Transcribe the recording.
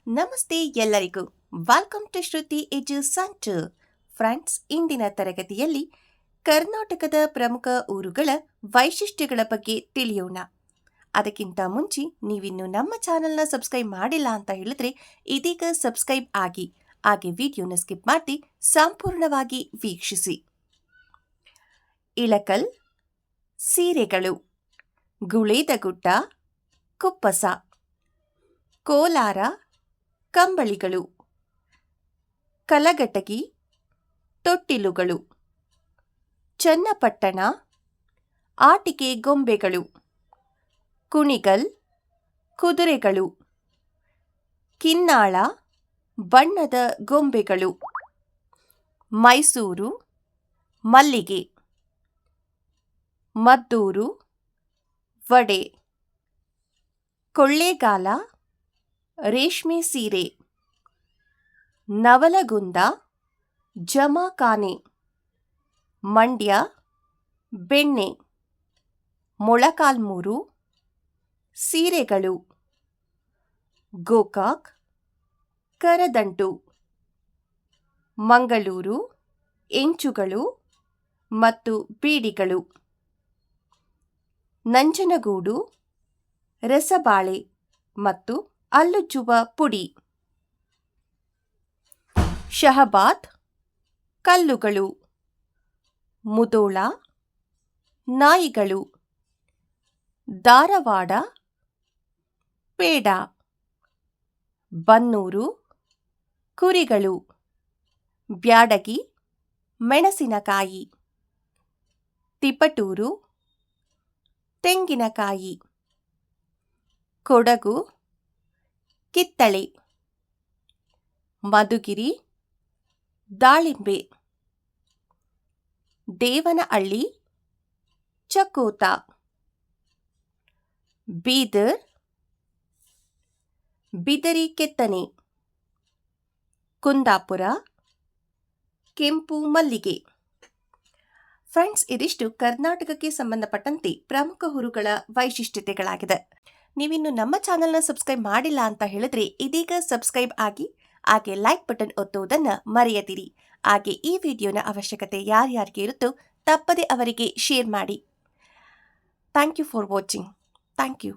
ನಮಸ್ತೆ ಎಲ್ಲರಿಗೂ. Welcome to Shruti edu centre. Friends, ಇಂದಿನ ತರಗತಿಯಲ್ಲಿ ಕರ್ನಾಟಕದ ಪ್ರಮುಖ ಊರುಗಳ ವೈಶಿಷ್ಟ್ಯಗಳ ಬಗ್ಗೆ ತಿಳಿಯೋಣ. ಅದಕ್ಕಿಂತ ಮುಂಚೆ ನೀವಿನ್ನು ನಮ್ಮ ಚಾನೆಲ್ನ ಸಬ್ಸ್ಕ್ರೈಬ್ ಮಾಡಿಲ್ಲ ಅಂತ ಹೇಳಿದ್ರೆ ಇದೀಗ ಸಬ್ಸ್ಕ್ರೈಬ್ ಆಗಿ, ಹಾಗೆ ವಿಡಿಯೋನ ಸ್ಕಿಪ್ ಮಾಡಿ ಸಂಪೂರ್ಣವಾಗಿ ವೀಕ್ಷಿಸಿ. ಇಳಕಲ್, ಸೀರೆಗಳು, ಗುಳೇದಗುಡ್ಡ, ಕುಪ್ಪಸ, ಕೋಲಾರ, ಕಂಬಳಿಗಳು, ಕಲಘಟಗಿ, ತೊಟ್ಟಿಲುಗಳು, ಚನ್ನಪಟ್ಟಣ, ಆಟಿಕೆ ಗೊಂಬೆಗಳು, ಕುಣಿಗಲ್, ಕುದುರೆಗಳು, ಕಿನ್ನಾಳ, ಬಣ್ಣದ ಗೊಂಬೆಗಳು, ಮೈಸೂರು, ಮಲ್ಲಿಗೆ, ಮದ್ದೂರು, ವಡೆ, ಕೊಳ್ಳೇಗಾಲ, ರೇಷ್ಮೆ ಸೀರೆ, ನವಲಗುಂದ, ಜಮಾಖಾನೆ, ಮಂಡ್ಯ, ಬೆಣ್ಣೆ, ಮೊಳಕಾಲ್ಮೂರು, ಸೀರೆಗಳು, ಗೋಕಾಕ್, ಕರದಂಟು, ಮಂಗಳೂರು, ಎಂಚುಗಳು ಮತ್ತು ಬೀಡಿಗಳು, ನಂಜನಗೂಡು, ರಸಬಾಳೆ ಮತ್ತು ಅಲ್ಲುಜ್ಜುವ ಪುಡಿ, ಶಹಬಾದ್, ಕಲ್ಲುಗಳು, ಮುದೋಳ, ನಾಯಿಗಳು, ಧಾರವಾಡ, ಪೇಡ, ಬನ್ನೂರು, ಕುರಿಗಳು, ಬ್ಯಾಡಗಿ, ಮೆಣಸಿನಕಾಯಿ, ತಿಪಟೂರು, ತೆಂಗಿನಕಾಯಿ, ಕೊಡಗು, ಕಿತ್ತಳೆ, ಮಧುಗಿರಿ, ದಾಳಿಂಬೆ, ದೇವನಹಳ್ಳಿ, ಚಕೋತ, ಬೀದರ್, ಬಿದರಿ ಕೆತ್ತನೆ, ಕುಂದಾಪುರ, ಕೆಂಪು ಮಲ್ಲಿಗೆ. ಫ್ರೆಂಡ್ಸ್, ಇದಿಷ್ಟು ಕರ್ನಾಟಕಕ್ಕೆ ಸಂಬಂಧಪಟ್ಟಂತೆ ಪ್ರಮುಖ ಊರುಗಳ ವೈಶಿಷ್ಟ್ಯತೆಗಳಾಗಿದೆ. ನೀವಿನ್ನು ನಮ್ಮ ಚಾನೆಲ್ನ ಸಬ್ಸ್ಕ್ರೈಬ್ ಮಾಡಿಲ್ಲ ಅಂತ ಹೇಳಿದ್ರೆ ಇದೀಗ ಸಬ್ಸ್ಕ್ರೈಬ್ ಆಗಿ, ಹಾಗೆ ಲೈಕ್ ಬಟನ್ ಒತ್ತುವುದನ್ನು ಮರೆಯದಿರಿ. ಹಾಗೆ ಈ ವಿಡಿಯೋನ ಅವಶ್ಯಕತೆ ಯಾರ್ಯಾರಿಗೆ ಇರುತ್ತೋ ತಪ್ಪದೆ ಅವರಿಗೆ ಶೇರ್ ಮಾಡಿ. Thank you for watching. Thank you.